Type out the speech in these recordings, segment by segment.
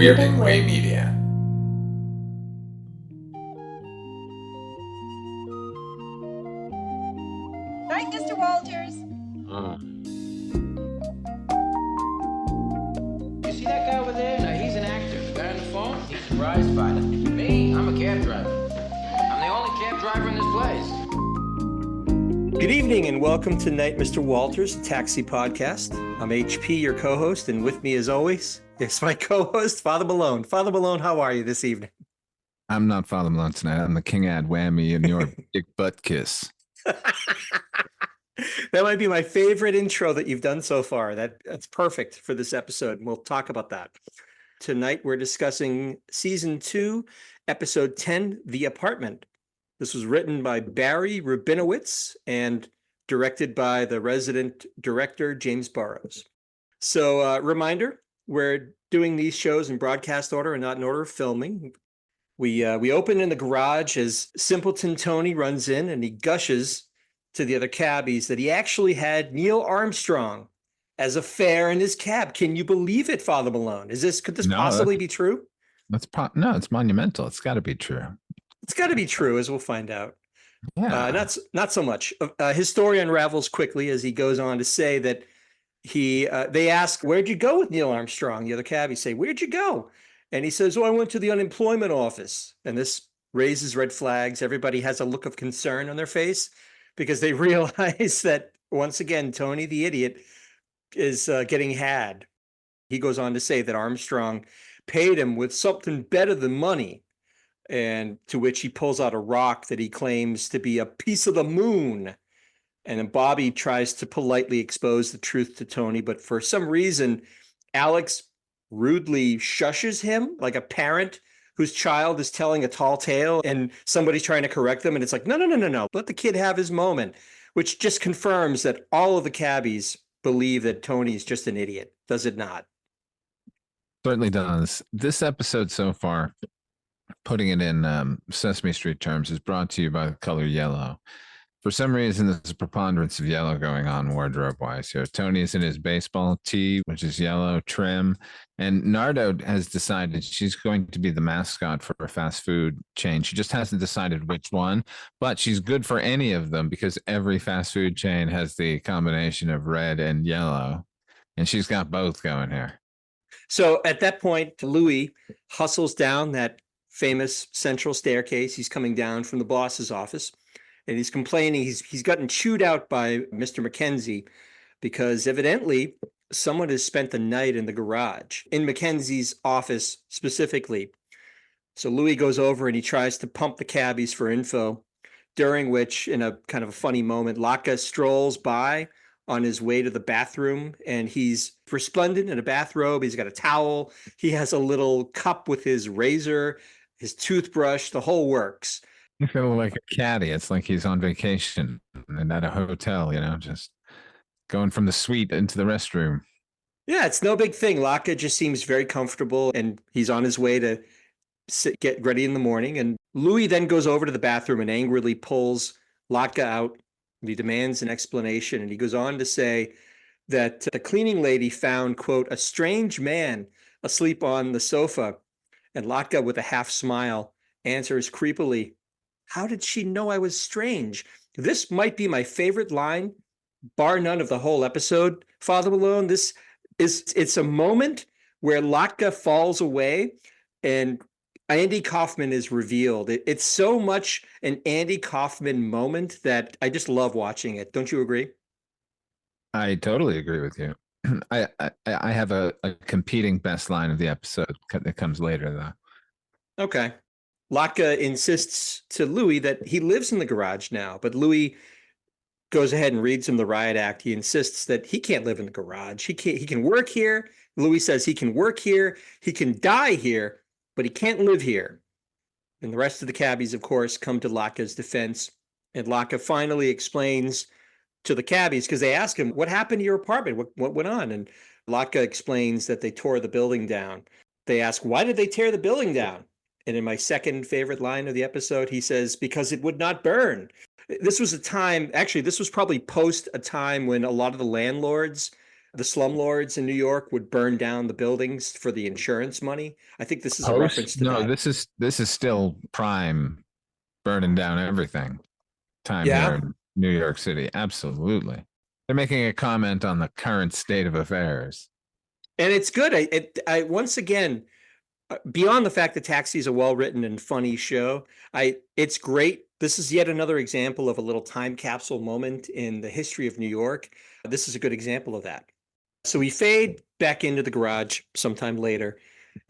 We're Big Way Media. Night, Mr. Walters. You see that guy over there? Now, he's an actor. The guy on the phone, he's a prize fighter. Me, I'm a cab driver. I'm the only cab driver in this place. Good evening and welcome to Night, Mr. Walters, Taxi Podcast. I'm HP, your co-host, and with me as always is my co-host, Father Malone. Father Malone, how are you this evening? I'm not Father Malone tonight. I'm the King Ad Whammy and your big butt kiss. That might be my favorite intro that you've done so far. That's perfect for this episode, and we'll talk about that. Tonight, we're discussing Season 2, Episode 10, The Apartment. This was written by Barry Rabinowitz and directed by the resident director, James Burrows. So, reminder, we're doing these shows in broadcast order and not in order of filming. We open in the garage as Simpleton Tony runs in and he gushes to the other cabbies that he actually had Neil Armstrong as a fare in his cab. Can you believe it, Father Malone? Could this possibly be true? No, it's monumental. It's got to be true. It's got to be true, as we'll find out. Yeah. Not so much. His story unravels quickly as he goes on to say that they ask, "Where'd you go with Neil Armstrong?" The other cabbies say, "Where'd you go?" And he says, "Oh, I went to the unemployment office." And this raises red flags. Everybody has a look of concern on their face because they realize that, once again, Tony the idiot is getting had. He goes on to say that Armstrong paid him with something better than money, and to which he pulls out a rock that he claims to be a piece of the moon. And then Bobby tries to politely expose the truth to Tony, but for some reason, Alex rudely shushes him like a parent whose child is telling a tall tale and somebody's trying to correct them. And it's like, no. Let the kid have his moment, which just confirms that all of the cabbies believe that Tony's just an idiot. Does it not? Certainly does. This episode so far, putting it in Sesame Street terms, is brought to you by the color yellow. For some reason, there's a preponderance of yellow going on wardrobe-wise here. Tony is in his baseball tee, which is yellow trim, and Nardo has decided she's going to be the mascot for a fast food chain. She just hasn't decided which one, but she's good for any of them because every fast food chain has the combination of red and yellow, and she's got both going here. So at that point, Louis hustles down that famous central staircase. He's coming down from the boss's office. And he's complaining he's gotten chewed out by Mr. Mackenzie because evidently someone has spent the night in the garage, in Mackenzie's office specifically. So Louis goes over and he tries to pump the cabbies for info, during which, in a kind of a funny moment, Latka strolls by on his way to the bathroom, and he's resplendent in a bathrobe. He's got a towel. He has a little cup with his razor, his toothbrush, the whole works. I feel like a caddy. It's like he's on vacation and at a hotel, just going from the suite into the restroom. Yeah, it's no big thing. Latka just seems very comfortable and he's on his way to get ready in the morning. And Louis then goes over to the bathroom and angrily pulls Latka out. He demands an explanation. And he goes on to say that the cleaning lady found, quote, a strange man asleep on the sofa. And Latka, with a half smile, answers creepily, "How did she know I was strange?" This might be my favorite line, bar none, of the whole episode, Father Malone. It's a moment where Latka falls away and Andy Kaufman is revealed. It's so much an Andy Kaufman moment that I just love watching it. Don't you agree? I totally agree with you. I have a competing best line of the episode that comes later, though. Okay. Latka insists to Louis that he lives in the garage now, but Louis goes ahead and reads him the riot act. He insists that he can't live in the garage. He can work here. Louis says he can work here. He can die here, but he can't live here. And the rest of the cabbies, of course, come to Latka's defense. And Latka finally explains to the cabbies, because they ask him, "What happened to your apartment? What went on?" And Latka explains that they tore the building down. They ask, "Why did they tear the building down?" And in my second favorite line of the episode, he says, "Because it would not burn." This was a time, actually, this was probably post a time when a lot of the landlords the slumlords in New York would burn down the buildings for the insurance money. I think this is a reference to No, that. this is still prime burning down everything time here Yeah. in New York City. Absolutely. They're making a comment on the current state of affairs. And it's good. I once again, beyond the fact that Taxi is a well-written and funny show, it's great. This is yet another example of a little time capsule moment in the history of New York. This is a good example of that. So we fade back into the garage sometime later.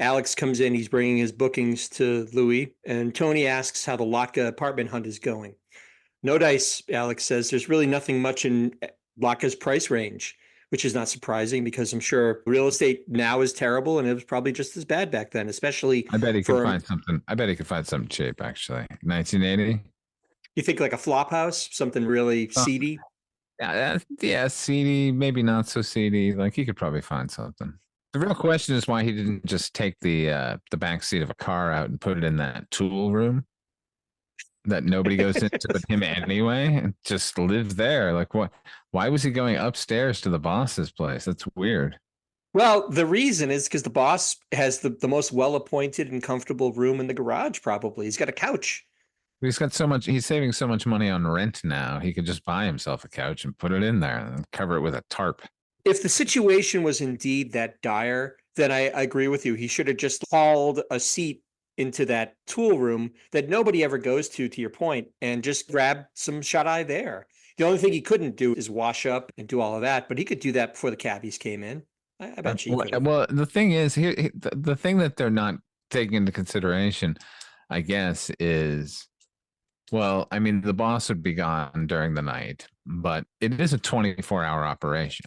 Alex comes in. He's bringing his bookings to Louis, and Tony asks how the Latka apartment hunt is going. No dice, Alex says. There's really nothing much in Latka's price range, which is not surprising because I'm sure real estate now is terrible and it was probably just as bad back then, especially I bet he could for, find something. I bet he could find something cheap, actually. 1980. you think like a flop house, something really seedy? Yeah, seedy, maybe not so seedy. Like he could probably find something. The real question is why he didn't just take the back seat of a car out and put it in that tool room that nobody goes into but him anyway, and just live there. Like what? Why was he going upstairs to the boss's place? That's weird. Well, the reason is because the boss has the most well-appointed and comfortable room in the garage, probably. He's got a couch. He's got so much. He's saving so much money on rent now. He could just buy himself a couch and put it in there and cover it with a tarp. If the situation was indeed that dire, then I agree with you. He should have just hauled a seat into that tool room that nobody ever goes to your point, and just grab some shut eye there. The only thing he couldn't do is wash up and do all of that, but he could do that before the cabbies came in. I bet you he could have. Well, the thing is, the thing that they're not taking into consideration, I guess, is, well, I mean, the boss would be gone during the night, but it is a 24-hour operation.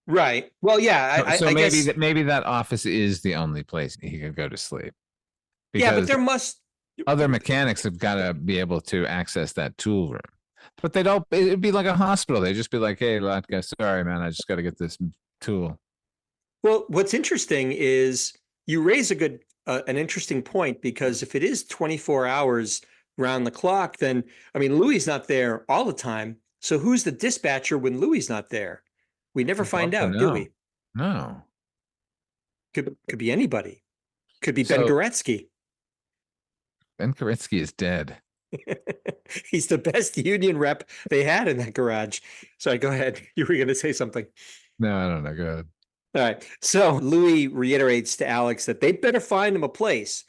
Right. Well, yeah. So I maybe guess. maybe that office is the only place he could go to sleep. Yeah, but Because there must. other mechanics have got to be able to access that tool room. But they don't. It'd be like a hospital. They'd just be like, "Hey, Latka, sorry, man, I just got to get this tool." Well, what's interesting is you raise an interesting point, because if it is 24 hours round the clock, then I mean, Louis not there all the time. So who's the dispatcher when Louis not there? We never I'd find love to out, do know. we? No. Could be anybody. Could be Ben So Goretzky. Ben Koretsky is dead. He's the best union rep they had in that garage. Sorry, go ahead. You were going to say something. No, I don't know. Go ahead. All right. So Louis reiterates to Alex that they better find him a place.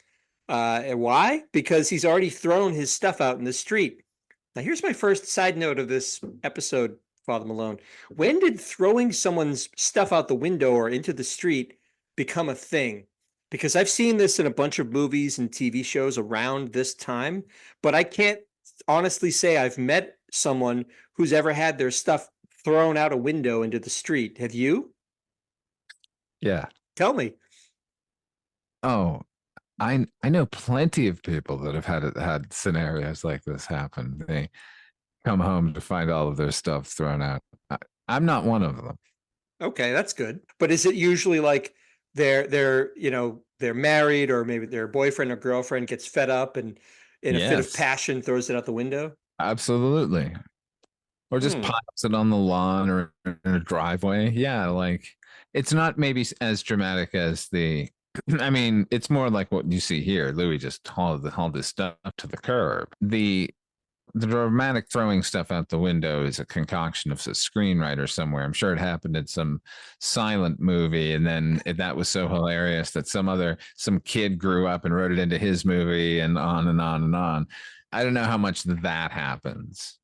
And why? Because he's already thrown his stuff out in the street. Now, here's my first side note of this episode, Father Malone. When did throwing someone's stuff out the window or into the street become a thing? Because I've seen this in a bunch of movies and TV shows around this time, but I can't honestly say I've met someone who's ever had their stuff thrown out a window into the street. Have you? Yeah. Tell me. Oh, I know plenty of people that have had scenarios like this happen. They come home to find all of their stuff thrown out. I'm not one of them. Okay, that's good. But is it usually like they're they're married, or maybe their boyfriend or girlfriend gets fed up and in a fit of Yes, passion throws it out the window? absolutely. Or just Hmm. piles it on the lawn or in a driveway. Yeah, like it's not maybe as dramatic as the. I mean, it's more like what you see here. Louis just hauled his stuff to the curb. The dramatic throwing stuff out the window is a concoction of a screenwriter somewhere. I'm sure it happened in some silent movie, and then that was so hilarious that some kid grew up and wrote it into his movie, and on and on and on. I don't know how much that happens.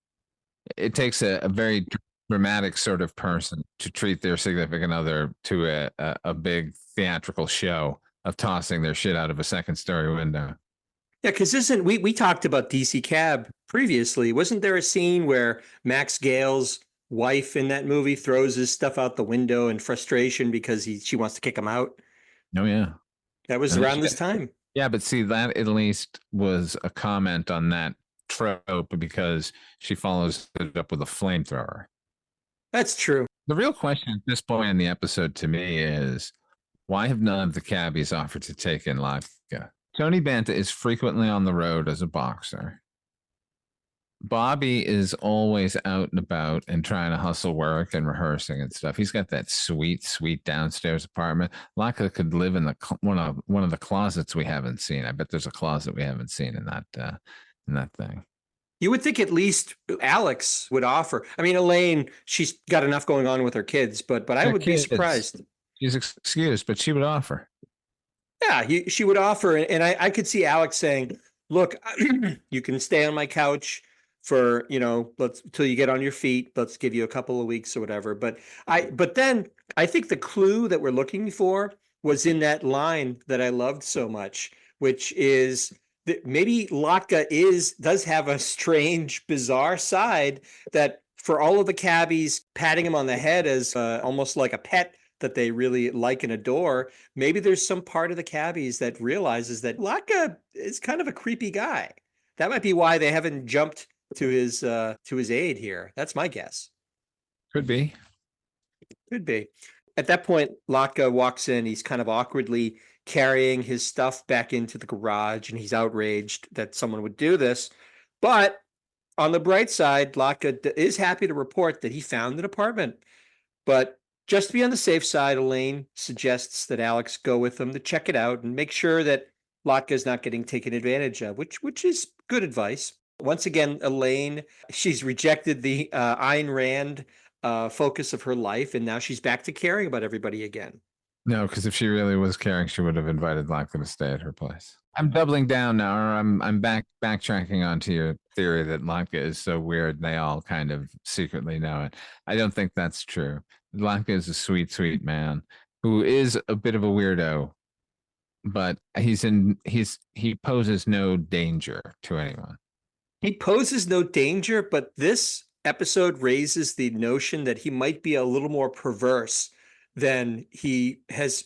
It takes a very dramatic sort of person to treat their significant other to a big theatrical show of tossing their shit out of a second-story window. Yeah, because isn't we talked about DC Cab previously? Wasn't there a scene where Max Gale's wife in that movie throws his stuff out the window in frustration because she wants to kick him out? Oh yeah, That was and around this time. yeah, but see, that at least was a comment on that trope because she follows it up with a flamethrower. That's true. The real question at this point in the episode to me is, why have none of the cabbies offered to take in Latka? Tony Banta is frequently on the road as a boxer. Bobby is always out and about and trying to hustle work and rehearsing and stuff. He's got that sweet downstairs apartment. Latka could live in the one of the closets we haven't seen. I bet there's a closet we haven't seen in that thing. You would think at least Alex would offer. I mean, Elaine, she's got enough going on with her kids, but I Her would be kids. surprised. She's excused, but she would offer. Yeah, she would offer, and I could see Alex saying, "Look, you can stay on my couch for let's till you get on your feet. Let's give you a couple of weeks or whatever." But then I think the clue that we're looking for was in that line that I loved so much, which is that maybe Latka does have a strange, bizarre side that for all of the cabbies patting him on the head as almost like a pet that they really like and adore, maybe there's some part of the cabbies that realizes that Latka is kind of a creepy guy. That might be why they haven't jumped to his aid here. That's my guess. Could be. Could be. At that point, Latka walks in. He's kind of awkwardly carrying his stuff back into the garage, and he's outraged that someone would do this. But on the bright side, Latka is happy to report that he found an apartment. But just to be on the safe side, Elaine suggests that Alex go with them to check it out and make sure that Latka is not getting taken advantage of, which is good advice. Once again, Elaine, she's rejected the Ayn Rand focus of her life, and now she's back to caring about everybody again. No, because if she really was caring, she would have invited Latka to stay at her place. I'm doubling down now, or I'm backtracking onto your theory that Latka is so weird they all kind of secretly know it. I don't think that's true. Latka is a sweet man who is a bit of a weirdo, but he poses no danger to anyone. He poses no danger, but this episode raises the notion that he might be a little more perverse than he has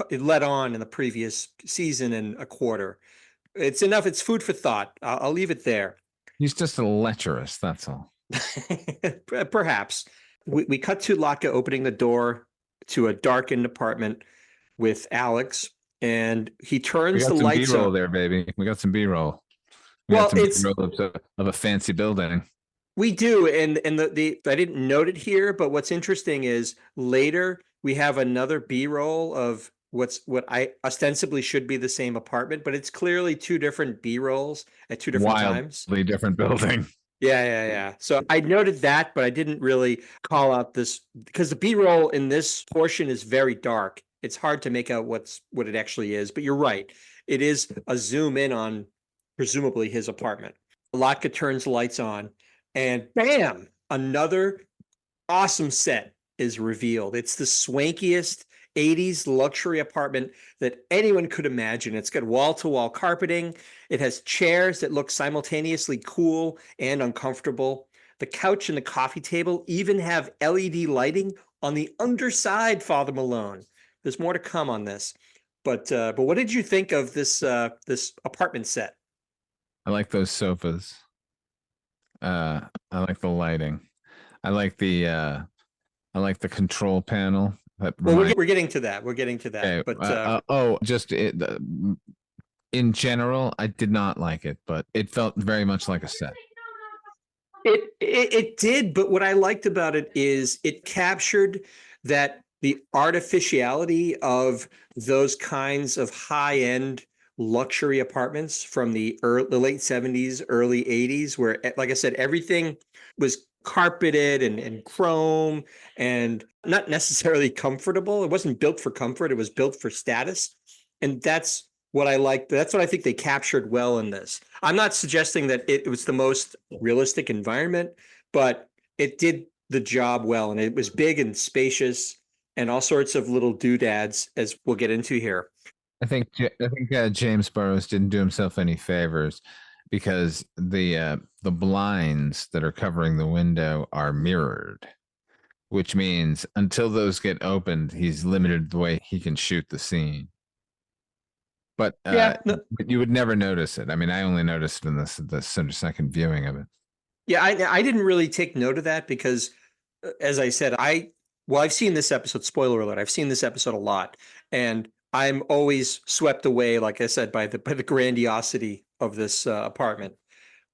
let on in the previous season and a quarter. It's enough. It's food for thought. I'll leave it there. He's just a lecherous, that's all. Perhaps. We cut to Latka opening the door to a darkened apartment with Alex, and he turns the lights B-roll on. there, baby. We got some B-roll. Well, it's B-roll of a fancy building. We do, and the I didn't note it here, but what's interesting is later we have another B-roll of what I ostensibly should be the same apartment, but it's clearly two different B-rolls at two different times. Wildly different building. Yeah. So I noted that, but I didn't really call out this because the B-roll in this portion is very dark. It's hard to make out what it actually is, but you're right. It is a zoom in on presumably his apartment. Latka turns the lights on, and bam, another awesome set is revealed. It's the swankiest 80s luxury apartment that anyone could imagine. It's got wall-to-wall carpeting. It has chairs that look simultaneously cool and uncomfortable. The couch and the coffee table even have LED lighting on the underside, Father Malone. There's more to come on this. But what did you think of this apartment set? I like those sofas. I like the lighting. I like the control panel. We're getting to that. Okay, but in general, I did not like it, but it felt very much like a set. It did, but what I liked about it is it captured the artificiality of those kinds of high-end luxury apartments from the late 70s, early 80s, where, like I said, everything was carpeted and chrome and not necessarily comfortable. It wasn't built for comfort. It was built for status. And that's what I liked. That's what I think they captured well in this. I'm not suggesting that it was the most realistic environment, but it did the job well. And it was big and spacious and all sorts of little doodads, as we'll get into here. I think James Burrows didn't do himself any favors because the blinds that are covering the window are mirrored, which means until those get opened, he's limited the way he can shoot the scene. But you would never notice it. I mean, I only noticed it in the second viewing of it. Yeah, I didn't really take note of that because, as I said, I've seen this episode, spoiler alert, I've seen this episode a lot, and I'm always swept away, like I said, by the grandiosity of this apartment.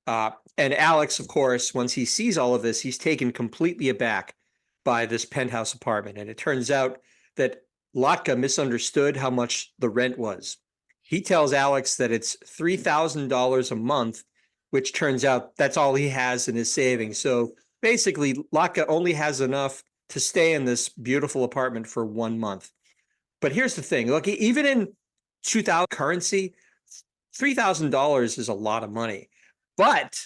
And Alex, of course, once he sees all of this, he's taken completely aback by this penthouse apartment. And it turns out that Latka misunderstood how much the rent was. He tells Alex that it's $3,000 a month, which turns out that's all he has in his savings. So basically, Latka only has enough to stay in this beautiful apartment for 1 month. But here's the thing, look, even in 2000 currency, $3,000 is a lot of money. But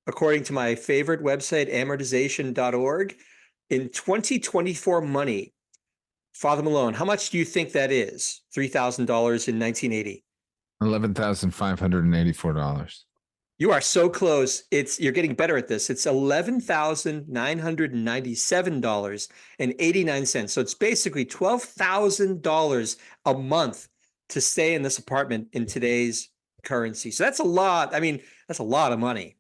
according to my favorite website, amortization.org, in 2024 money, Father Malone, how much do you think that is? $3,000 in 1980? $11,584. You are so close. You're getting better at this. It's $11,997.89. So it's basically $12,000 a month to stay in this apartment in today's currency. So that's a lot. I mean, that's a lot of money.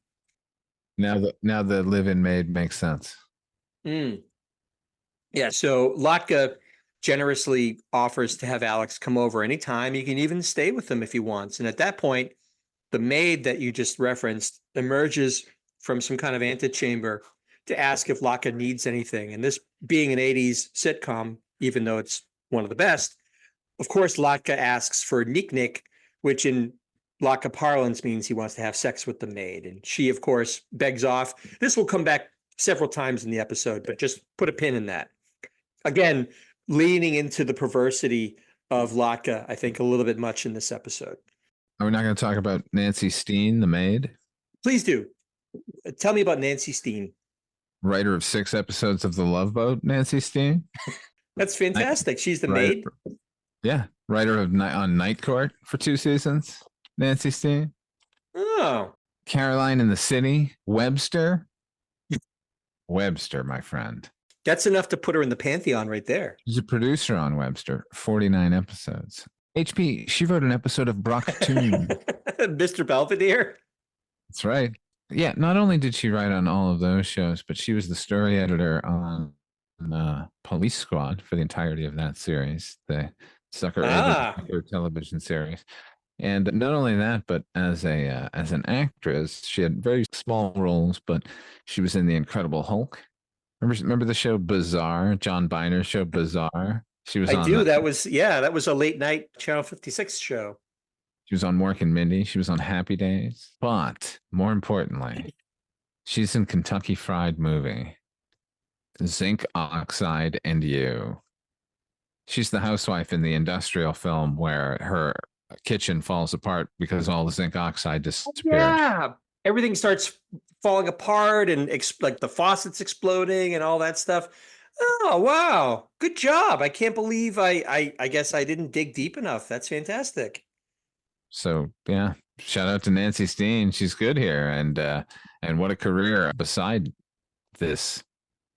Now the live-in maid makes sense. Yeah. So Latka generously offers to have Alex come over anytime. You can even stay with him if he wants. And at that point, the maid that you just referenced emerges from some kind of antechamber to ask if Latka needs anything. And this being an 80s sitcom, even though it's one of the best, of course, Latka asks for Nick, which in Latka parlance means he wants to have sex with the maid. And she, of course, begs off. This will come back several times in the episode, but just put a pin in that. Again, leaning into the perversity of Latka, I think, a little bit much in this episode. Are we not going to talk about Nancy Steen, the maid? Please do. Tell me about Nancy Steen. Writer of 6 episodes of The Love Boat, Nancy Steen. That's fantastic. She's the maid. Yeah. Writer of on Night Court for 2 seasons, Nancy Steen. Oh. Caroline in the City, Webster. Webster, my friend. That's enough to put her in the pantheon right there. She's a producer on Webster, 49 episodes. HP, she wrote an episode of Brock Toon. Mr. Belvedere? That's right. Yeah, not only did she write on all of those shows, but she was the story editor on Police Squad for the entirety of that series, the Sucker television series. And not only that, but as an actress, she had very small roles, but she was in The Incredible Hulk. Remember the show Bizarre, John Byner's show Bizarre? She was I do. That was a late night Channel 56 show. She was on Mork and Mindy. She was on Happy Days. But more importantly, she's in Kentucky Fried Movie, Zinc Oxide and You. She's the housewife in the industrial film where her kitchen falls apart because all the zinc oxide disappears. Yeah. Everything starts falling apart and like the faucets exploding and all that stuff. Oh, wow. Good job. I can't believe I guess I didn't dig deep enough. That's fantastic. So, yeah, shout out to Nancy Steen. She's good here. And what a career beside this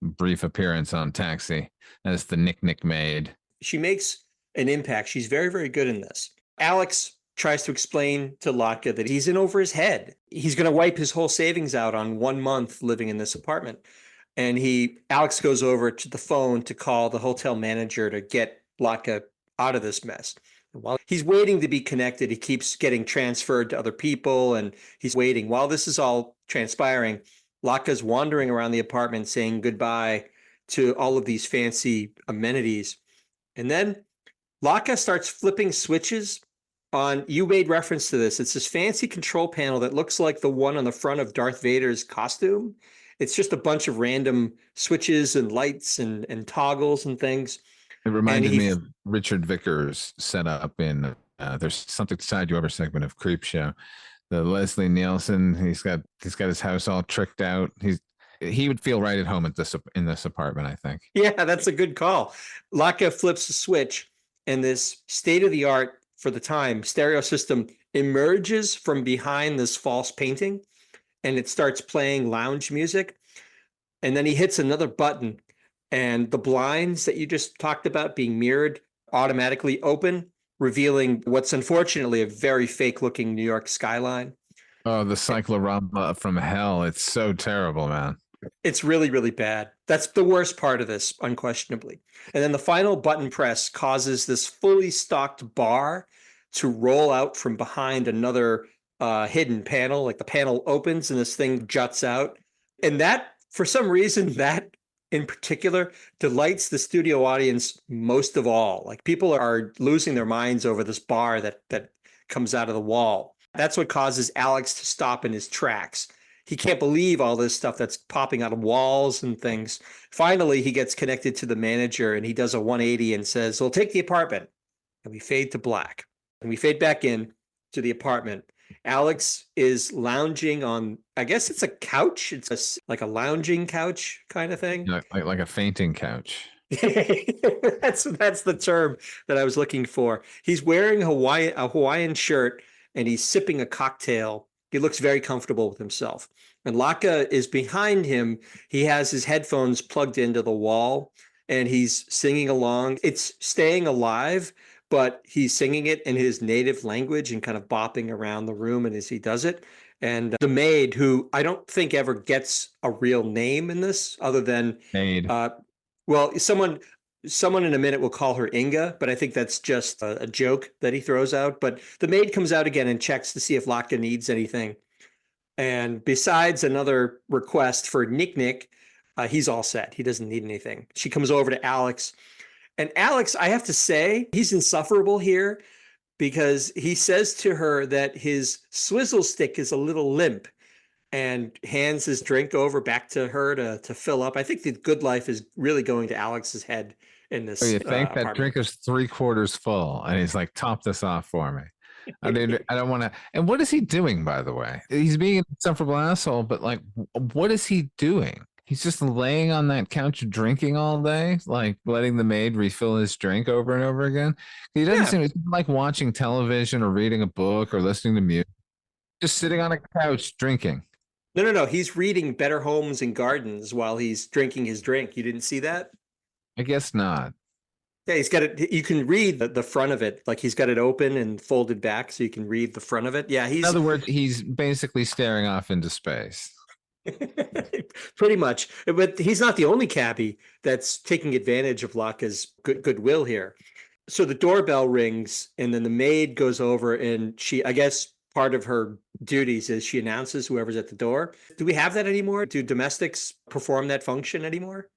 brief appearance on Taxi as the Nick maid. She makes an impact. She's very, very good in this. Alex tries to explain to Latka that he's in over his head. He's going to wipe his whole savings out on 1 month living in this apartment. And Alex goes over to the phone to call the hotel manager to get Latka out of this mess. And while he's waiting to be connected, he keeps getting transferred to other people, and he's waiting. While this is all transpiring, Latka's wandering around the apartment saying goodbye to all of these fancy amenities. And then Latka starts flipping switches on, you made reference to this. It's this fancy control panel that looks like the one on the front of Darth Vader's costume. It's just a bunch of random switches and lights and toggles and things. It reminded me of Richard Vickers' setup in There's Something to Tide You Over segment of Creep Show. The Leslie Nielsen, he's got his house all tricked out. He would feel right at home in this apartment, I think. Yeah, that's a good call. Latka flips a switch, and this state-of-the-art, for the time, stereo system emerges from behind this false painting, and it starts playing lounge music. And then he hits another button, and the blinds that you just talked about being mirrored automatically open, revealing what's unfortunately a very fake-looking New York skyline. Oh, the cyclorama from hell. It's so terrible, man. It's really, really bad. That's the worst part of this, unquestionably. And then the final button press causes this fully stocked bar to roll out from behind another hidden panel, like the panel opens and this thing juts out. And that, for some reason, that in particular delights the studio audience most of all. Like people are losing their minds over this bar that comes out of the wall. That's what causes Alex to stop in his tracks. He can't believe all this stuff that's popping out of walls and things. Finally, he gets connected to the manager and he does a 180 and says, "Well, take the apartment." And we fade to black. And we fade back in to the apartment. Alex is lounging on, I guess it's a couch. It's like a lounging couch kind of thing. Like a fainting couch. That's the term that I was looking for. He's wearing a Hawaiian shirt and he's sipping a cocktail. He looks very comfortable with himself. And Latka is behind him. He has his headphones plugged into the wall and he's singing along. It's Staying Alive, but he's singing it in his native language and kind of bopping around the room and as he does it. And the maid, who I don't think ever gets a real name in this other than Maid. well, someone in a minute will call her Inga, but I think that's just a joke that he throws out. But the maid comes out again and checks to see if Latka needs anything. And besides another request for Nick, he's all set. He doesn't need anything. She comes over to Alex. And Alex, I have to say, he's insufferable here because he says to her that his swizzle stick is a little limp and hands his drink over back to her to fill up. I think the good life is really going to Alex's head in this. So you think that apartment. drink is 3/4 full, and he's like, "Top this off for me." I mean, I don't want to. And what is he doing, by the way? He's being an insufferable asshole, but like, what is he doing? He's just laying on that couch drinking all day, like letting the maid refill his drink over and over again. He doesn't seem it's like watching television or reading a book or listening to music. Just sitting on a couch drinking. No. He's reading Better Homes and Gardens while he's drinking his drink. You didn't see that? I guess not. Yeah, he's got it. You can read the front of it. Like he's got it open and folded back so you can read the front of it. Yeah, In other words, he's basically staring off into space. Pretty much. But he's not the only cabbie that's taking advantage of Latka's goodwill here. So the doorbell rings and then the maid goes over and I guess part of her duties is she announces whoever's at the door. Do we have that anymore? Do domestics perform that function anymore?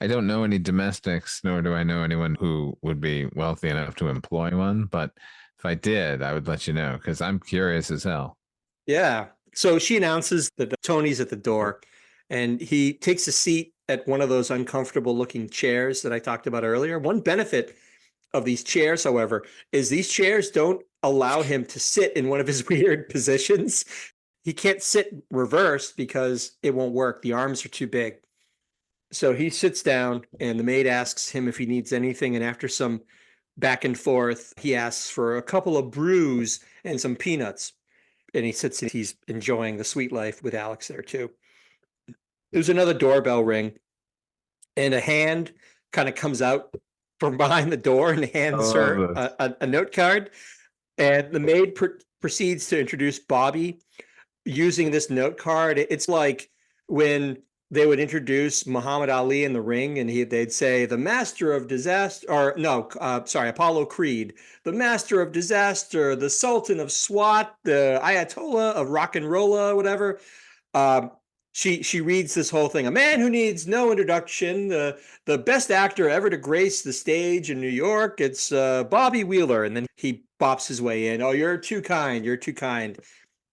I don't know any domestics, nor do I know anyone who would be wealthy enough to employ one. But if I did, I would let you know because I'm curious as hell. Yeah. So she announces that Tony's at the door and he takes a seat at one of those uncomfortable looking chairs that I talked about earlier. One benefit of these chairs, however, is these chairs don't allow him to sit in one of his weird positions. He can't sit reversed because it won't work. The arms are too big. So he sits down and the maid asks him if he needs anything. And after some back and forth, he asks for a couple of brews and some peanuts. And he sits and he's enjoying the sweet life with Alex there too. There's another doorbell ring and a hand kind of comes out from behind the door and hands her a note card. And the maid proceeds to introduce Bobby using this note card. It's like when they would introduce Muhammad Ali in the ring and they'd say the master of disaster, or no, Apollo Creed, the master of disaster, the Sultan of SWAT, the Ayatollah of rock and roll, whatever. She reads this whole thing. A man who needs no introduction, the best actor ever to grace the stage in New York. It's Bobby Wheeler. And then he bops his way in. Oh, you're too kind. You're too kind.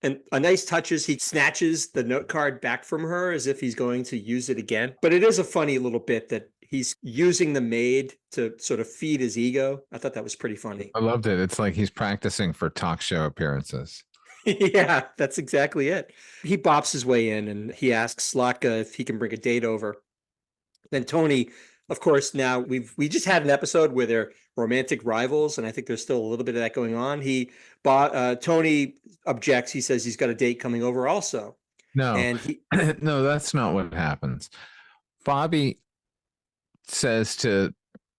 And a nice touch is he snatches the note card back from her as if he's going to use it again. But it is a funny little bit that he's using the maid to sort of feed his ego. I thought that was pretty funny. I loved it. It's like he's practicing for talk show appearances. Yeah, that's exactly it. He bops his way in and he asks Latka if he can bring a date over. Then Tony, of course, now we just had an episode where they're romantic rivals, and I think there's still a little bit of that going on. Tony objects. He says he's got a date coming over also. No, and no, that's not what happens. Bobby says to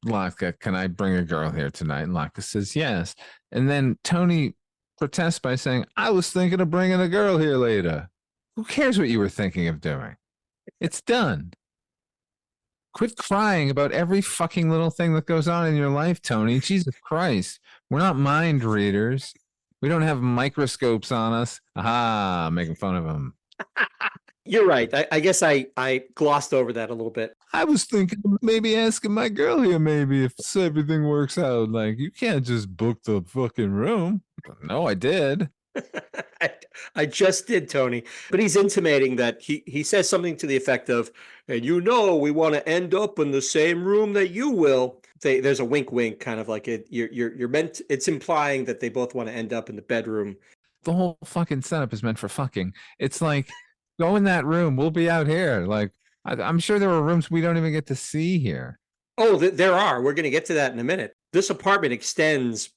Latka, "Can I bring a girl here tonight?" And Latka says yes. And then Tony protests by saying, "I was thinking of bringing a girl here later." Who cares what you were thinking of doing? It's done. Quit crying about every fucking little thing that goes on in your life, Tony. Jesus Christ. We're not mind readers. We don't have microscopes on us. Aha, making fun of him. You're right. I guess I glossed over that a little bit. I was thinking maybe asking my girl here, maybe if everything works out. Like, you can't just book the fucking room. No, I did. I, I just did, Tony. But he's intimating that he says something to the effect of, and we want to end up in the same room that you will. There's a wink, wink, kind of like it. You're meant. It's implying that they both want to end up in the bedroom. The whole fucking setup is meant for fucking. It's like, go in that room. We'll be out here. Like, I'm sure there are rooms we don't even get to see here. Oh, there are. We're going to get to that in a minute. This apartment extends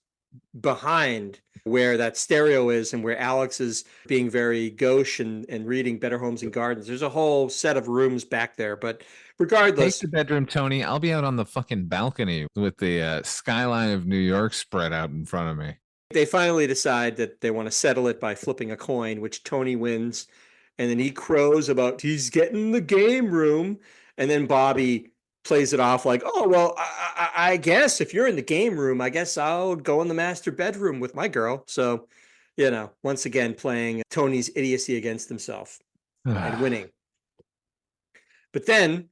behind where that stereo is and where Alex is being very gauche and reading Better Homes and Gardens. There's a whole set of rooms back there. But regardless, take the bedroom, Tony. I'll be out on the fucking balcony with the skyline of New York spread out in front of me. They finally decide that they want to settle it by flipping a coin, which Tony wins. And then he crows about he's getting the game room. And then Bobby plays it off like, oh, well, I guess if you're in the game room, I guess I'll go in the master bedroom with my girl. So, once again, playing Tony's idiocy against himself and winning. But then,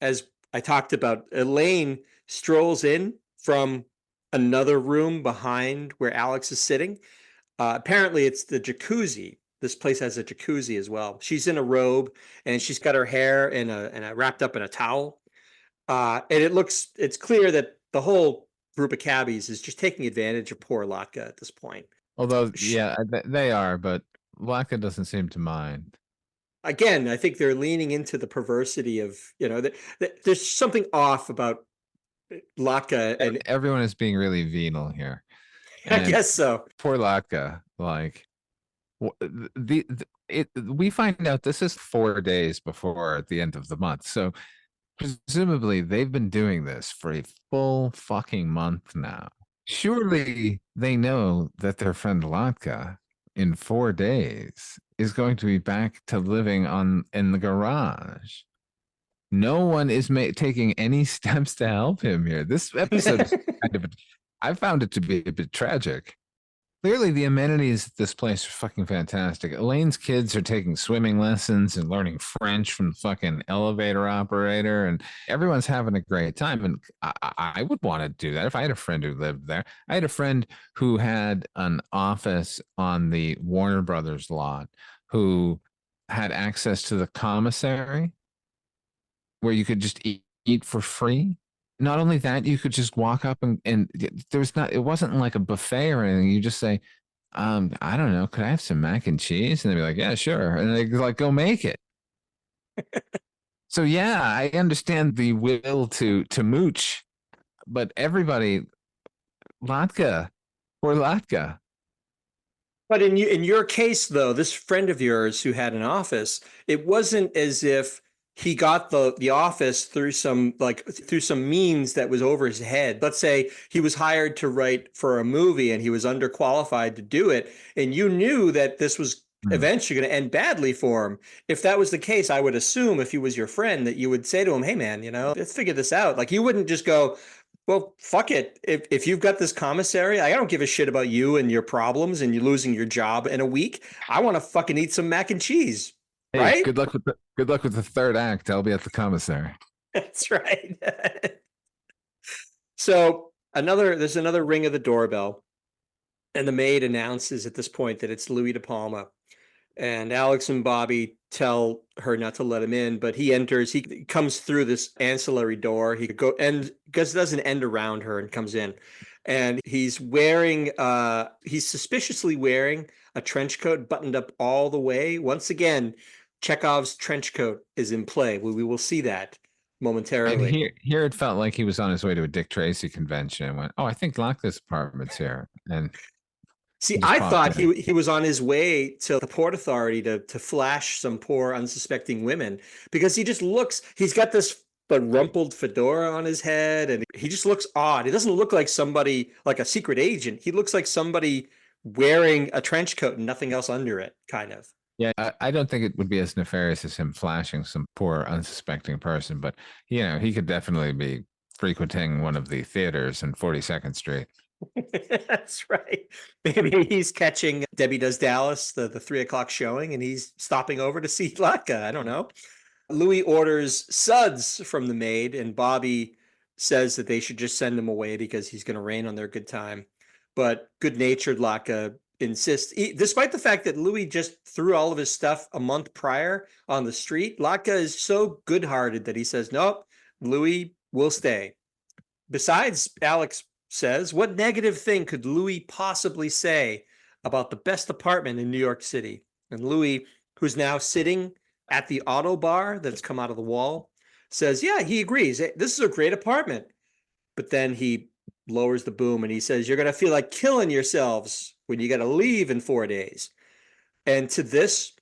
as I talked about, Elaine strolls in from another room behind where Alex is sitting. Apparently, it's the jacuzzi. This place has a jacuzzi as well. She's in a robe and she's got her hair in a wrapped up in a towel. And it's clear that the whole group of cabbies is just taking advantage of poor Latka at this point. Although, yeah, they are, but Latka doesn't seem to mind. Again, I think they're leaning into the perversity of, there's something off about Latka, and everyone is being really venal here. I guess so. Poor Latka, like we find out this is 4 days before the end of the month, so presumably they've been doing this for a full fucking month now. Surely they know that their friend Latka in 4 days is going to be back to living in the garage. No one is taking any steps to help him here. This episode is I found it to be a bit tragic. Clearly, the amenities at this place are fucking fantastic. Elaine's kids are taking swimming lessons and learning French from the fucking elevator operator, and everyone's having a great time. And I would want to do that if I had a friend who lived there. I had a friend who had an office on the Warner Brothers lot who had access to the commissary where you could just eat for free. Not only that, you could just walk up and it wasn't like a buffet or anything. You just say, I don't know, could I have some mac and cheese? And they'd be like, yeah, sure. And they like, go make it. So yeah, I understand the will to mooch, but everybody, Latka, poor Latka. But in your case, though, this friend of yours who had an office, it wasn't as if he got the office through some means that was over his head. Let's say he was hired to write for a movie and he was underqualified to do it, and you knew that this was eventually going to end badly for him. If that was the case, I would assume if he was your friend that you would say to him, hey man, let's figure this out. Like, you wouldn't just go, well, fuck it. If you've got this commissary, I don't give a shit about you and your problems and you losing your job in a week. I want to fucking eat some mac and cheese. Hey, right? Good luck with the third act. I'll be at the commissary. That's right. So there's another ring of the doorbell, and the maid announces at this point that it's Louis De Palma, and Alex and Bobby tell her not to let him in, but he enters. He comes through this ancillary door. He go and doesn't end around her and comes in, and he's suspiciously wearing a trench coat buttoned up all the way. Once again, Chekhov's trench coat is in play. We will see that momentarily. And here it felt like he was on his way to a Dick Tracy convention and went, oh, I think Latka's apartment's here. And see, I thought he was on his way to the Port Authority to flash some poor unsuspecting women, because he's got this rumpled fedora on his head and he just looks odd. He doesn't look like somebody, like a secret agent. He looks like somebody wearing a trench coat and nothing else under it, kind of. Yeah, I don't think it would be as nefarious as him flashing some poor unsuspecting person, but he could definitely be frequenting one of the theaters in 42nd Street. That's right. Maybe he's catching Debbie Does Dallas, the 3 o'clock showing, and he's stopping over to see Latka. I don't know. Louis orders suds from the maid, and Bobby says that they should just send him away because he's going to rain on their good time. But good-natured Latka insists, despite the fact that Louis just threw all of his stuff a month prior on the street, Latka is so good-hearted that he says, nope, Louis will stay. Besides, Alex says, what negative thing could Louis possibly say about the best apartment in New York City? And Louis, who's now sitting at the auto bar that's come out of the wall, says, yeah, he agrees. This is a great apartment. But then he lowers the boom and he says, you're going to feel like killing yourselves when you got to leave in 4 days. And to this,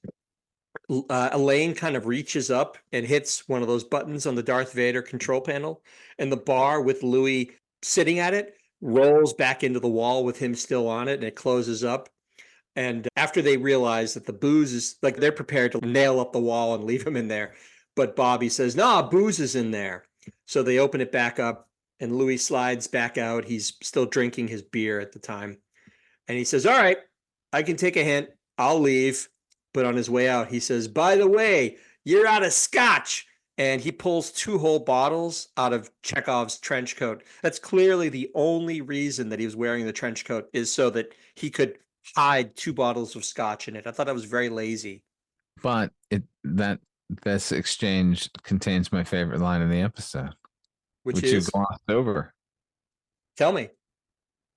Elaine kind of reaches up and hits one of those buttons on the Darth Vader control panel, and the bar with Louis sitting at it rolls back into the wall with him still on it, and it closes up. And after they realize that the booze is like, they're prepared to nail up the wall and leave him in there. But Bobby says, nah, booze is in there. So they open it back up and Louis slides back out. He's still drinking his beer at the time. And he says, all right, I can take a hint. I'll leave. But on his way out, he says, by the way, you're out of scotch. And he pulls 2 whole bottles out of Chekhov's trench coat. That's clearly the only reason that he was wearing the trench coat, is so that he could hide 2 bottles of scotch in it. I thought that was very lazy. But this exchange contains my favorite line in the episode, Which you is, glossed over. tell me.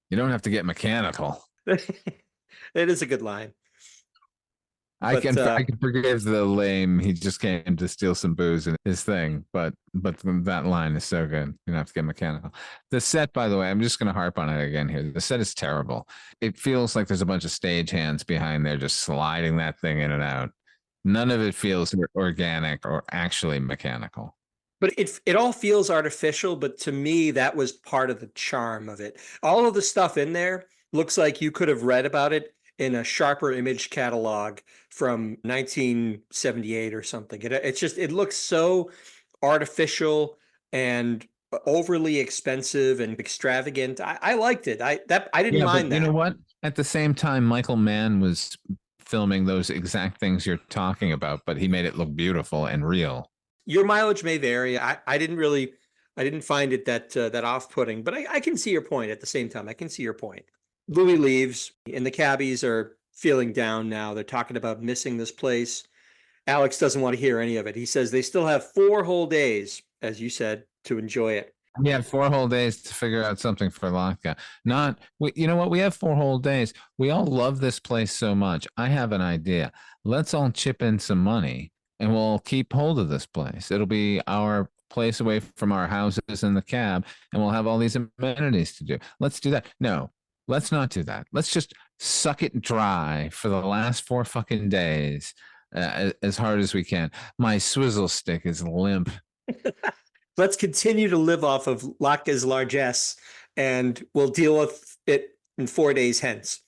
You don't have to get mechanical. It is a good line. I can forgive the lame. He just came to steal some booze in his thing, but that line is so good. You don't have to get mechanical. The set, by the way, I'm just going to harp on it again here. The set is terrible. It feels like there's a bunch of stage hands behind there just sliding that thing in and out. None of it feels organic or actually mechanical. But it all feels artificial, but to me, that was part of the charm of it. All of the stuff in there looks like you could have read about it in a Sharper Image catalog from 1978 or something. It looks so artificial and overly expensive and extravagant. I liked it. I didn't mind that. You know what? At the same time, Michael Mann was filming those exact things you're talking about, but he made it look beautiful and real. Your mileage may vary. I didn't find it that off-putting, but I can see your point at the same time. I can see your point. Louis leaves, and the cabbies are feeling down now. They're talking about missing this place. Alex doesn't want to hear any of it. He says they still have 4 whole days, as you said, to enjoy it. We have 4 whole days to figure out something for Latka. You know what? We have 4 whole days. We all love this place so much. I have an idea. Let's all chip in some money and we'll keep hold of this place. It'll be our place away from our houses and the cab, and we'll have all these amenities to do. Let's do that. No, let's not do that. Let's just suck it dry for the last 4 fucking days as hard as we can. My swizzle stick is limp. Let's continue to live off of Latka's largesse, and we'll deal with it in 4 days hence.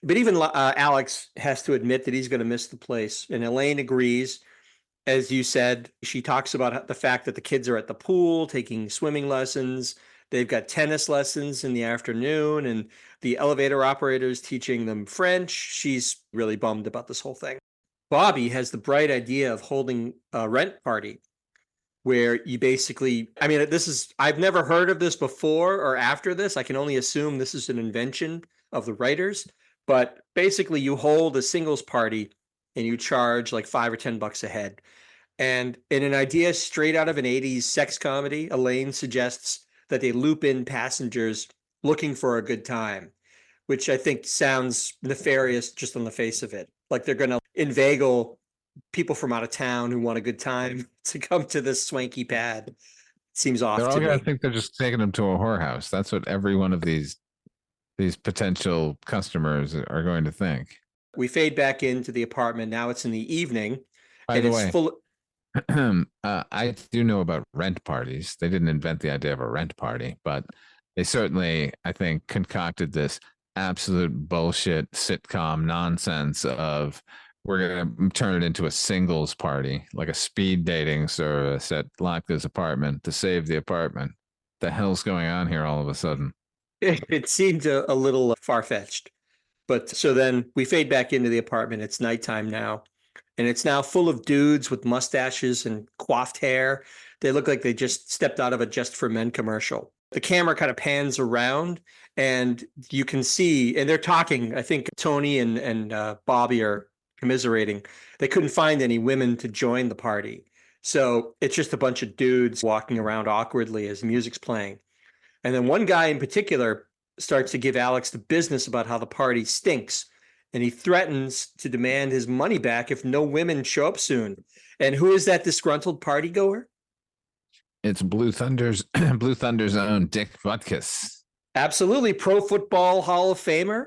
But even Alex has to admit that he's going to miss the place, and Elaine agrees. As you said, she talks about the fact that the kids are at the pool taking swimming lessons. They've got tennis lessons in the afternoon, and the elevator operator's teaching them French. She's really bummed about this whole thing. Bobby has the bright idea of holding a rent party where you basically, I've never heard of this before or after this. I can only assume this is an invention of the writers, but basically you hold a singles party and you charge like $5 or $10 a head. And in an idea straight out of an 80s sex comedy, Elaine suggests that they loop in passengers looking for a good time, which I think sounds nefarious just on the face of it. Like they're going to inveigle people from out of town who want a good time to come to this swanky pad. It seems off. They're all to going me. to think they're just taking them to a whorehouse. That's what every one of these potential customers are going to think. We fade back into the apartment. Now it's in the evening. By and the it's way, full. I do know about rent parties. They didn't invent the idea of a rent party, but they certainly, I think, concocted this absolute bullshit sitcom nonsense of we're going to turn it into a singles party, like a speed dating service at Latka's apartment to save the apartment. The hell's going on here all of a sudden? It seemed a little far-fetched. But so then we fade back into the apartment. It's nighttime now. And it's now full of dudes with mustaches and coiffed hair. They look like they just stepped out of a Just for Men commercial. The camera kind of pans around and you can see, and they're talking. I think Tony and Bobby are commiserating. They couldn't find any women to join the party. So it's just a bunch of dudes walking around awkwardly as music's playing. And then one guy in particular starts to give Alex the business about how the party stinks. And he threatens to demand his money back if no women show up soon. And who is that disgruntled party goer? It's Blue Thunder's own Dick Butkus. Absolutely. Pro Football Hall of Famer.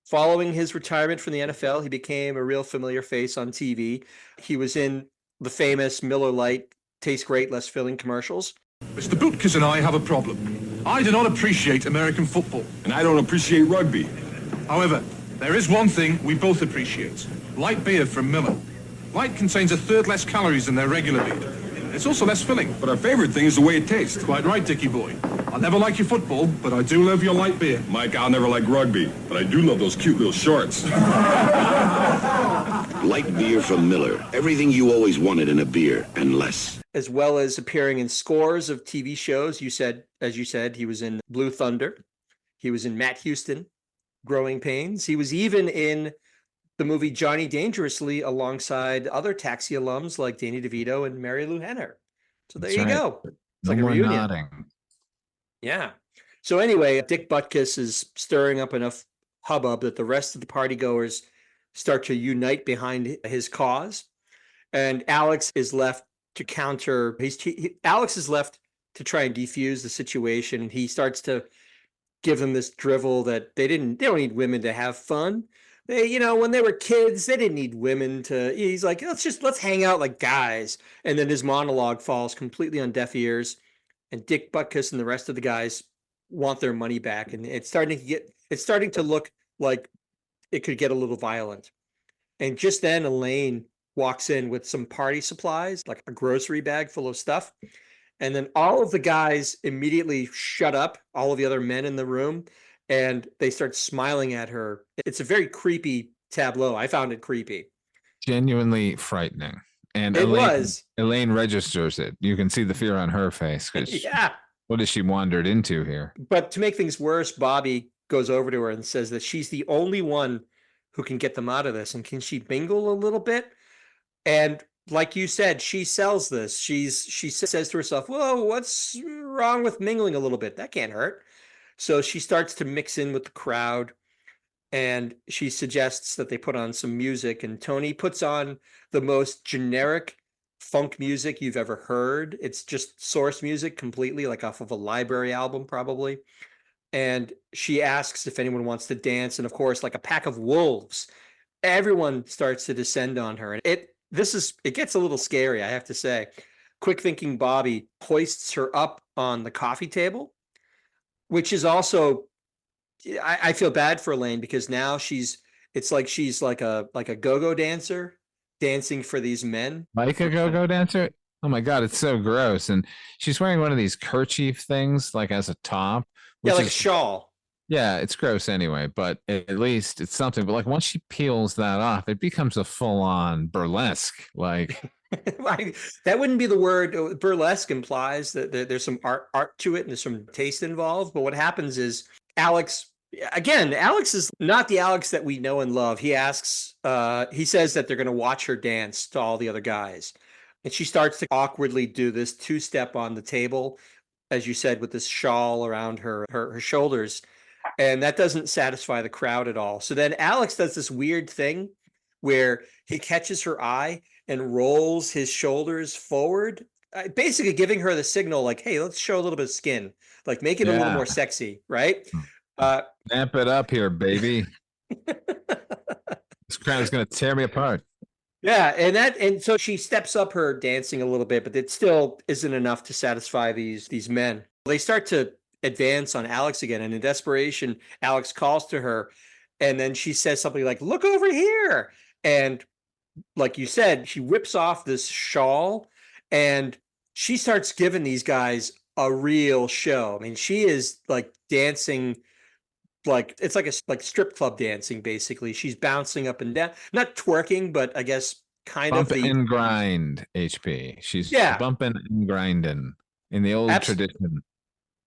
Following his retirement from the NFL, he became a real familiar face on TV. He was in the famous Miller Lite Tastes Great, Less Filling commercials. Mr. Butkus and I have a problem. I do not appreciate American football. And I don't appreciate rugby. However, there is one thing we both appreciate. Light beer from Miller. Light contains a third less calories than their regular beer. It's also less filling. But our favorite thing is the way it tastes. Quite right, Dickie boy. I'll never like your football, but I do love your light beer. Mike, I'll never like rugby, but I do love those cute little shorts. Light beer from Miller. Everything you always wanted in a beer, and less. As well as appearing in scores of TV shows. As you said, he was in Blue Thunder. He was in Matt Houston, Growing Pains. He was even in the movie Johnny Dangerously alongside other Taxi alums like Danny DeVito and Mary Lou Henner. So there you go. It's No like a more reunion. nodding. Yeah. So anyway, Dick Butkus is stirring up enough hubbub that the rest of the partygoers start to unite behind his cause. And Alex is left to counter. Alex is left to try and defuse the situation. And he starts to give them this drivel that they don't need women to have fun. They, when they were kids, they didn't need women to, he's like, let's hang out like guys. And then his monologue falls completely on deaf ears. And Dick Butkus and the rest of the guys want their money back. And it's starting to look like it could get a little violent. And just then Elaine walks in with some party supplies, like a grocery bag full of stuff. And then all of the guys immediately shut up, all of the other men in the room, and they start smiling at her. It's a very creepy tableau. I found it creepy. Genuinely frightening. And Elaine registers it. You can see the fear on her face. Yeah. What has she wandered into here? But to make things worse, Bobby goes over to her and says that she's the only one who can get them out of this. And can she mingle a little bit? And like you said, she sells this. She says to herself, whoa, what's wrong with mingling a little bit? That can't hurt. So she starts to mix in with the crowd. And she suggests that they put on some music. And Tony puts on the most generic funk music you've ever heard. It's just source music completely, like off of a library album, probably. And she asks if anyone wants to dance. And of course, like a pack of wolves, everyone starts to descend on her. And it gets a little scary, I have to say. Quick thinking Bobby hoists her up on the coffee table, which is also, I feel bad for Elaine because now she's like a go-go dancer dancing for these men. Like a go-go dancer? Oh my God, it's so gross. And she's wearing one of these kerchief things, like as a top. Yeah, like a shawl. Yeah, it's gross anyway, but at least it's something. But like once she peels that off, it becomes a full-on burlesque. Like that wouldn't be the word. Burlesque implies that there's some art to it and there's some taste involved. But what happens is Alex is not the Alex that we know and love. He says that they're going to watch her dance to all the other guys. And she starts to awkwardly do this two-step on the table, as you said, with this shawl around her shoulders. And that doesn't satisfy the crowd at all. So then Alex does this weird thing where he catches her eye and rolls his shoulders forward, basically giving her the signal like, hey, let's show a little bit of skin, like make it a little more sexy, right? Amp it up here, baby. This crowd is going to tear me apart. Yeah, and so she steps up her dancing a little bit, but it still isn't enough to satisfy these men. They start to advance on Alex again, and in desperation, Alex calls to her, and then she says something like, look over here. And like you said, she whips off this shawl, and she starts giving these guys a real show. I mean, she is like dancing like it's like like strip club dancing basically. She's bouncing up and down, not twerking, but I guess kind of Bump the and grind, HP. She's yeah. bumping and grinding in the old Abs- tradition.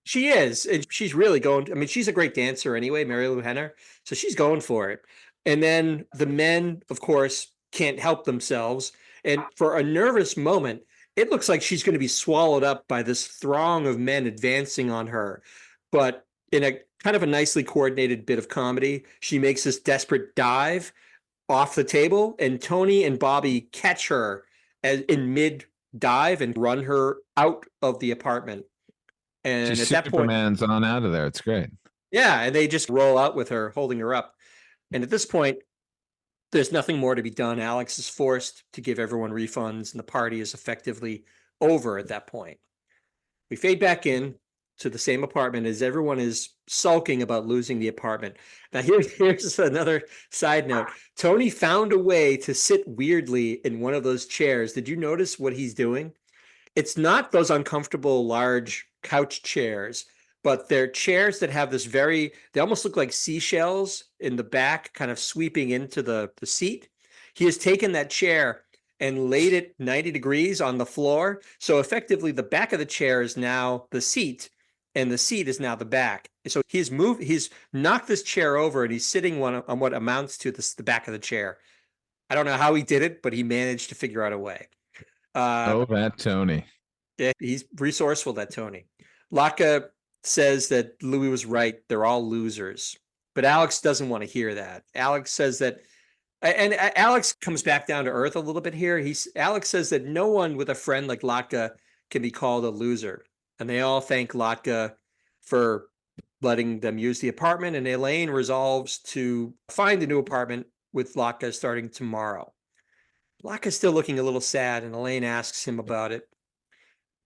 she is, and she's really going. I mean, she's a great dancer anyway, Mary Lou Henner, so she's going for it. And then the men, of course, can't help themselves, and for a nervous moment, it looks like she's going to be swallowed up by this throng of men advancing on her. But in a kind of a nicely coordinated bit of comedy, she makes this desperate dive off the table, and Tony and Bobby catch her as in mid dive and run her out of the apartment. And She's at that point, Superman's on out of there. It's great. yeah, and they just roll out with her, holding her up. And at this point, there's nothing more to be done. Alex is forced to give everyone refunds, and the party is effectively over at that point. We fade back in to the same apartment as everyone is sulking about losing the apartment. Now, here's another side note. Tony found a way to sit weirdly in one of those chairs. Did you notice what he's doing? It's not those uncomfortable large couch chairs, but they're chairs that have this they almost look like seashells in the back, kind of sweeping into the seat. He has taken that chair and laid it 90 degrees on the floor. So effectively, the back of the chair is now the seat, and the seat is now the back. So he's knocked this chair over, and he's sitting on what amounts to the back of the chair. I don't know how he did it, but he managed to figure out a way. Oh, that Tony. Yeah, he's resourceful, that Tony. Latka says that Louis was right. They're all losers. But Alex doesn't want to hear that. Alex says that, and Alex comes back down to earth a little bit here. Alex says that no one with a friend like Latka can be called a loser. And they all thank Latka for letting them use the apartment. And Elaine resolves to find a new apartment with Latka starting tomorrow. Latka's still looking a little sad, and Elaine asks him about it.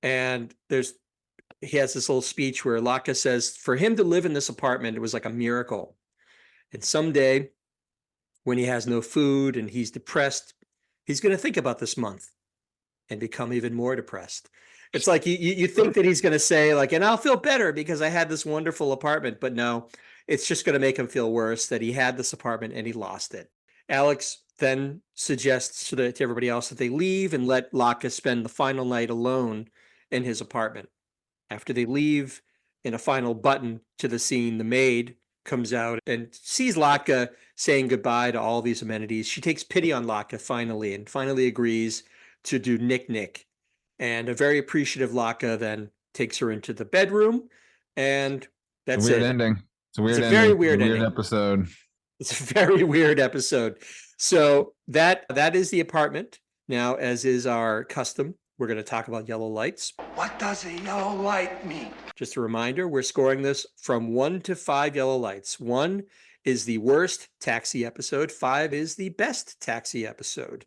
And he has this little speech where Latka says for him to live in this apartment, it was like a miracle. And someday when he has no food and he's depressed, he's going to think about this month and become even more depressed. It's like you think that he's going to say like, and I'll feel better because I had this wonderful apartment, but no, it's just going to make him feel worse that he had this apartment and he lost it. Alex then suggests to everybody else that they leave and let Latka spend the final night alone in his apartment. After they leave, in a final button to the scene, the maid comes out and sees Latka saying goodbye to all these amenities. She takes pity on Latka finally and finally agrees to do Nick. And a very appreciative Latka then takes her into the bedroom, and that's Weird it. ending. It's a weird ending. Very weird Weird ending. episode. It's a very weird episode. So that is the apartment. Now, as is our custom, we're going to talk about yellow lights. What does a yellow light mean? Just a reminder, we're scoring this from 1 to 5 yellow lights. 1 is the worst Taxi episode. 5 is the best Taxi episode.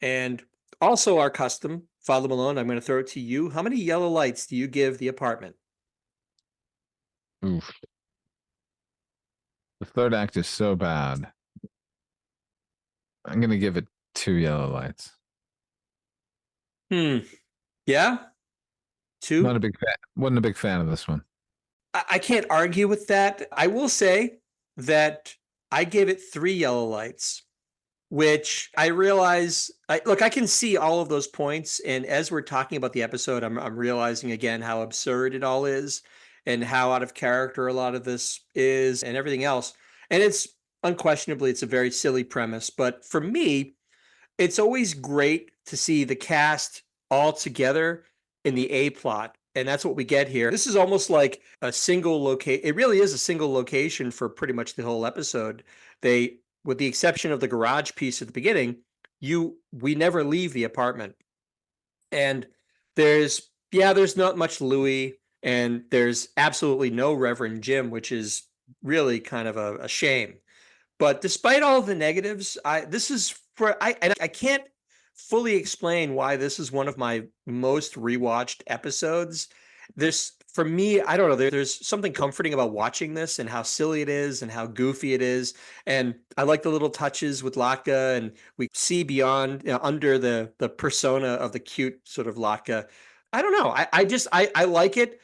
And also our custom, Father Malone, I'm going to throw it to you. How many yellow lights do you give the apartment? Oof. The third act is so bad. I'm going to give it 2 yellow lights. Yeah? 2? Not a big fan. Wasn't a big fan of this one. I can't argue with that. I will say that I gave it 3 yellow lights, which I realize, I can see all of those points. And as we're talking about the episode, I'm realizing again how absurd it all is and how out of character a lot of this is and everything else. And it's unquestionably, it's a very silly premise. But for me, it's always great to see the cast all together in the A plot. And that's what we get here. This is almost like a single location. It really is a single location for pretty much the whole episode. With the exception of the garage piece at the beginning, we never leave the apartment. And there's not much Louis, and there's absolutely no Reverend Jim, which is really kind of a shame. But despite all of the negatives, I can't fully explain why this is one of my most rewatched episodes. For me, I don't know, there's something comforting about watching this and how silly it is and how goofy it is. And I like the little touches with Latka, and we see beyond, under the persona of the cute sort of Latka. I don't know. I like it.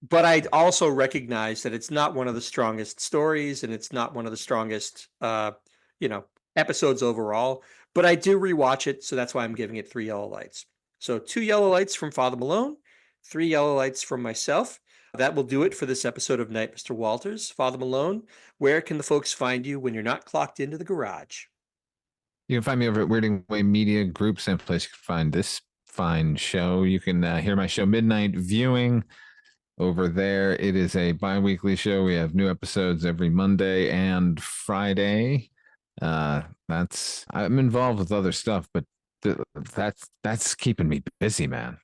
but I also recognize that it's not one of the strongest stories and it's not one of the strongest, you know, episodes overall. But I do rewatch it, so that's why I'm giving it 3 yellow lights. So 2 yellow lights from Father Malone, 3 yellow lights from myself. That will do it for this episode of Night, Mr. Walters. Father Malone, where can the folks find you when you're not clocked into the garage? You can find me over at Weirding Way Media Group, same place you can find this fine show. You can hear my show Midnight Viewing over there. It is a bi-weekly show. We have new episodes every Monday and Friday. I'm involved with other stuff, but that's keeping me busy, man.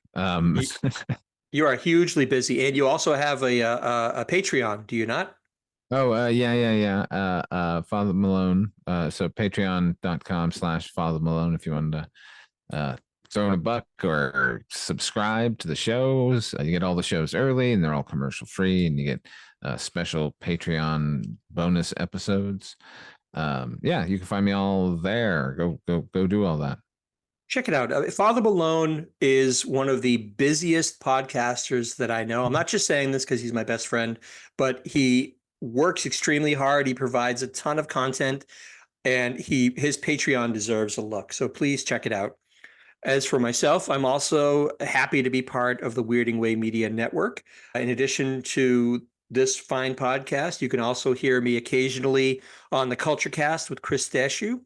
You are hugely busy, and you also have a Patreon, do you not? Oh, yeah. Father Malone. So patreon.com/Father Malone if you wanted to throw in a buck or subscribe to the shows. You get all the shows early and they're all commercial free, and you get special Patreon bonus episodes. Yeah, you can find me all there. Go do all that. Check it out. Father Malone is one of the busiest podcasters that I know. I'm not just saying this because he's my best friend, but he works extremely hard. He provides a ton of content, and his Patreon deserves a look. So please check it out. As for myself, I'm also happy to be part of the Weirding Way Media Network. In addition to this fine podcast, you can also hear me occasionally on the Culture Cast with Chris Dashew.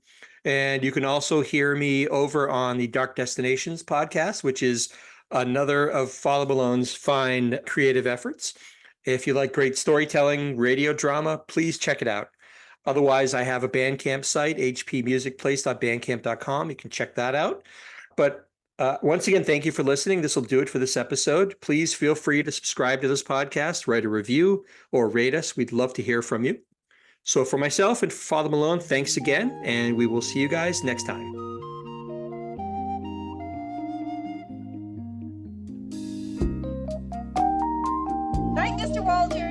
And you can also hear me over on the Dark Destinations podcast, which is another of Father Malone's fine creative efforts. If you like great storytelling, radio drama, please check it out. Otherwise, I have a Bandcamp site, hpmusicplace.bandcamp.com. You can check that out. But once again, thank you for listening. This will do it for this episode. Please feel free to subscribe to this podcast, write a review, or rate us. We'd love to hear from you. So for myself and for Father Malone, thanks again, and we will see you guys next time. Night, Mr. Walters.